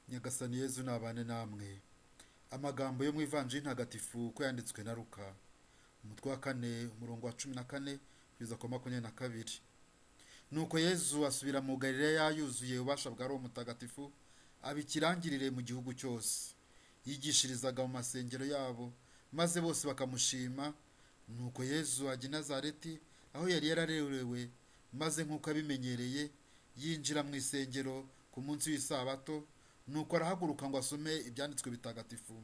Nyagasani Yezu nabane namwe. Amagambo yo mu Ivanjiri ntagatifu uko yanditswe na Luka. Umutwe wa 4 umurongo wa 14 kugeza ku 22. Nuko Yezu asubira mu Galileya yuzuye ububasha bwa Roho Mutagatifu, abikirangirire mu gihugu cyose. Yigishirizaga mu masengero yabo, maze bose bakamushima. Nuko Yezu ajya i Nazareti, aho yari yararerewe, maze nk'uko abimenyereye, yinjira mu isengero ku munsi w'isabato. Nuko arahaguruka ngo asome ibyanditswe bitagatifu.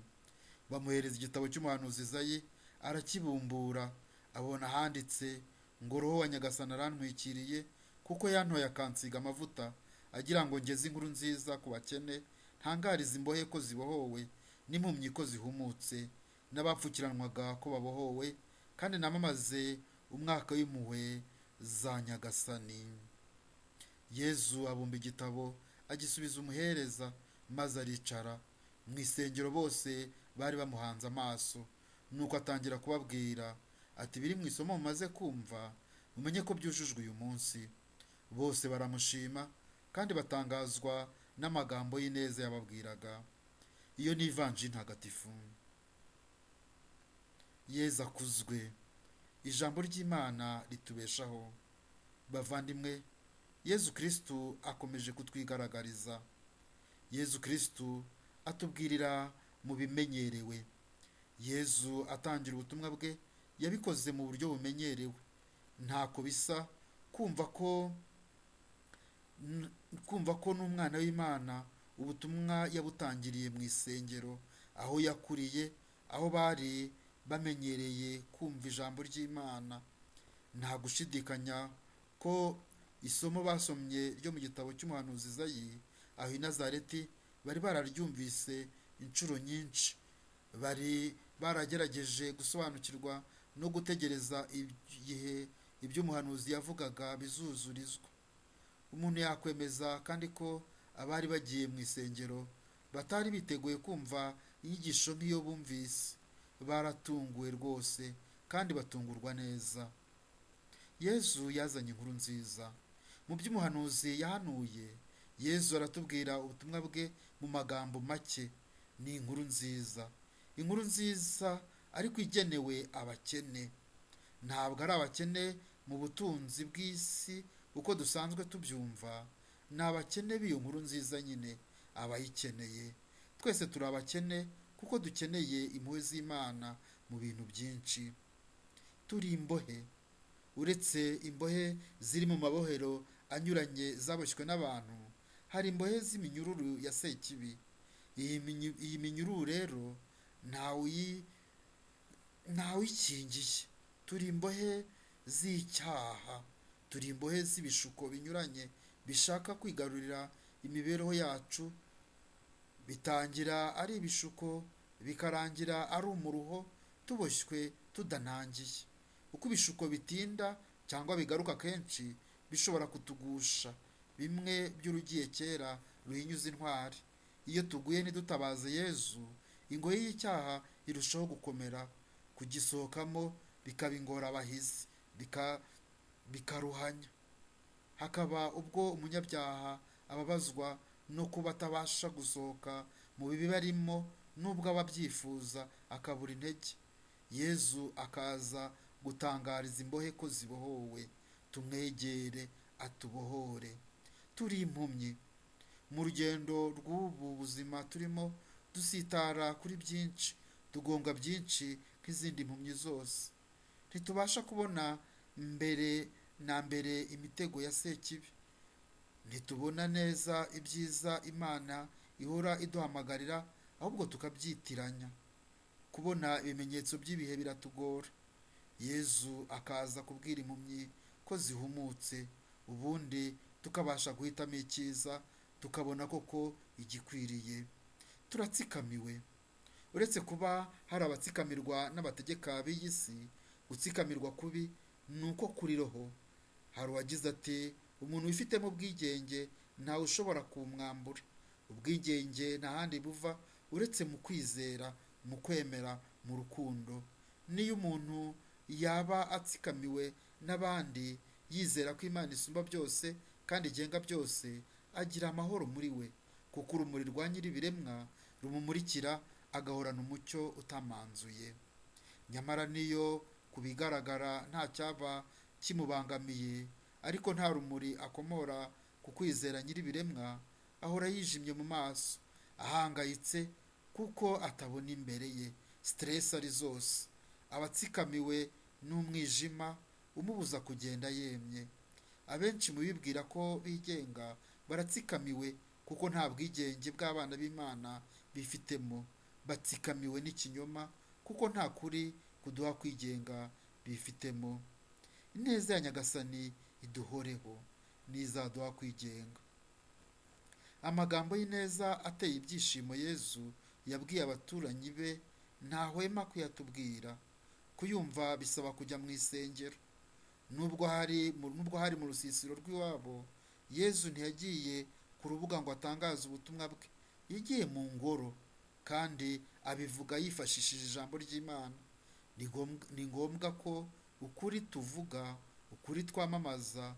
Bamuhereza igitabo cy'umuhanuzi Izayi, arakibumbura, abona handitse ngo Roho wa Nyagasani arantwikiriye, kuko yantoye akansiga amavuta, agira ngo ngeze inkuru nziza ku bakene, ntangariza imbohe ko zibohowe, n'impumyi ko zihumutse, n'abapfukiranwaga ko babohowe, kandi namamaze umwaka w'impuhwe za Nyagasani. Yezu abumba igitabo, agisubiza umuhereza, maze aricara. Mu isengero bose bari bamuhanze amaso. Nuko atangira kubabwira ati, biri mu isomo mumaze kumva, mumenye ko byujujwe uyu munsi. Bose baramushima kandi batangazwa n'amagambo y'ineza yababwiraga. Iyo ni Ivanjiri ntagatifu. Yezu akuzwe. Ijambo ry'Imana ritubeshaho. Bavandimwe, Yezu Kristu akomeje kutwigaragariza. Yezu Kristu atubwirira mu bimenyerewe. Yezu atangira ubutumwa bwe yabikoze mu buryo bumenyerewe. Ntako bisa kumva ko n'umwana w'Imana ubutumwa yabutangiriye mu isengero, aho yakuriye, aho bari bamenyereye kumva ijambo ry'Imana. Nta gushidikanya ko isomo basomye ryo mu gitabo cy'umuhanuzi Izayi aho i Nazareti bari bararyumvise inshuro nyinshi. Bari baragerageje gusobanukirwa no gutegereza igihe iby'umuhanuzi yavugaga bizuzurizwa. Umuntu yakwemeza kandi ko abari bagiye mu isengero batari biteguye kumva inyigisho nk'iyo bumvise. Baratunguwe rwose kandi batungurwa neza. Yezu yazanye inkuru nziza. Mu by'umuhanuzi yahanuye, Yezu aratubwira ubutumwa bwe mu magambo make. Ni inkuru nziza. Inkuru nziza ariko igenewe abakene. Ntabwo ari abakene mu butunzi bw'isi uko dusanzwe tubyumva. Ni abakene b'iyo nkuru nziza nyine, abayikeneye. Twese turi abakene kuko dukeneye impuhwe z'Imana mu bintu byinshi. Turi imbohe. Uretse imbohe ziri mu mabohero anyuranye zaboshywe n'abantu, hari imbohe z'iminyururu ya Sekibi. Iyi minyururu rero ntawuyikingiye. Turi imbohe z'icyaha. Turi imbohe z'ibishuko binyuranye bishaka kwigarurira imibereho yacu. Bitangira ari ibishuko, bikarangira ari umuruho, tuboshywe tudanangiye. Uko ibishuko bitinda cyangwa bigaruka kenshi, bishobora kutugusha, bimwe by'urugiye kera ruhinyuza intwari. Iyo tuguye ntidutabaze Yezu, ingoyi y'icyaha irushaho gukomera. Kugisohokamo bikaba ingorabahizi, bikaruhanya. Hakaba ubwo umunyabyaha ababazwa no kuba atabasha gusohoka mu bibi barimo, nubwo aba abyifuza akabura intege. Yezu akaza gutangariza imbohe ko zibohowe. Tumwegere atubohore. Turi impumyi. Mu rugendo rw'ubu buzima turimo, dusitara kuri byinshi, tugonga byinshi nk'izindi mpumyi zose. Ntitubasha kubona mbere na mbere imitego ya Sekibi. Ntitubona neza ibyiza Imana ihora iduhamagarira, ahubwo tukabyitiranya. Kubona ibimenyetso by'ibihe biratugora. Yezu akaza kubwira impumyi ko zihumutse, ubundi tukabasha guhitamo icyiza, tukabona koko igikwiriye. Turatsikamiwe. Uretse kuba hari abatsikamirwa n'abategeka b'iyi si, gutsikamirwa kubi ni uko kuri roho. Hari uwagize ati, umuntu wifitemo ubwigenge ntawe ushobora kumwambura. Ubwigenge nta handi buva uretse mu kwizera, mu kwemera, mu rukundo. Niyo umuntu yaba atsikamiwe n'abandi, yizera ko Imana isumba byose kandi igenga byose, agira amahoro muri we. kuko urumuri rwa nyir'ibiremwa rumumurikira agahorana umucyo utamanzuye. Nyamara niyo ku bigaragara nta cyaba kimubangamiye, ariko nta rumuri akomora ku kwizera nyir'ibiremwa, ahora yijimye mu maso, ahangayitse kuko atabona imbere ye, stress ari zose, abatsikamiwe n'umwijima umubuza kugenda yemye. Abenshi mu bibwira ko bigenga baratsikamiwe kuko nta bwigenge bw'abana b'Imana bifitemo, batsikamiwe n'ikinyoma kuko nta kuri kuduha kwigenga bifitemo. Ineza ya Nyagasani iduhoreho n'izaduha kwigenga. Amagambo y'ineza ateye ibyishimo Yezu yabwiye abaturanyi be ntahwema kuyatubwira. Kuyumva bisaba kujya mu isengero. Nubwo hari mu rusisiro rw'iwabo, Yezu ntiyagiye ku rubuga ngo atangaze ubutumwa bwe, yagiye mu ngoro, kandi abivuga yifashishije ijambo ry'Imana. Ni ngombwa ko ukuri tuvuga, ukuri twamamaza,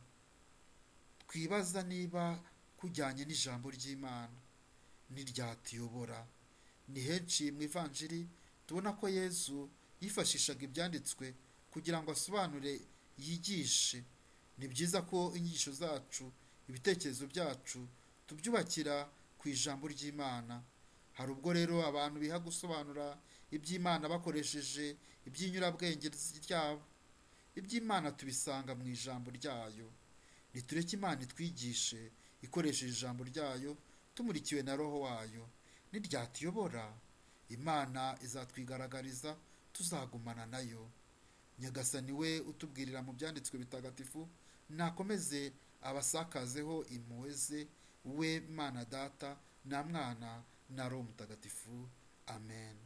twibaza niba kujyanye n'ijambo ry'Imana n'iryatuyobora. Ni henshi mu ivanjiri tubona ko Yezu yifashishaga ibyanditswe kugira ngo asobanure, yigishe. Ni byiza ko inyigisho zacu, ibitekerezo byacu tubyubakira ku ijambo ry'Imana. Hari ubwo rero abantu biha gusobanura iby'Imana bakoresheje iby'inyurabwenge ryabo. Iby'Imana tubisanga mu ijambo ryayo. Nitureke Imana itwigishe ikoresheje ijambo ryayo, tumurikiwe na Roho wayo. Niryatuyobora, Imana izatwigaragariza, tuzagumana nayo. Nyagasani we utubwirira mu byanditswe bitagatifu, nakomeze abasakazeho impuhwe ze, we Mana Data na Mwana na Roho Mutagatifu. Amen.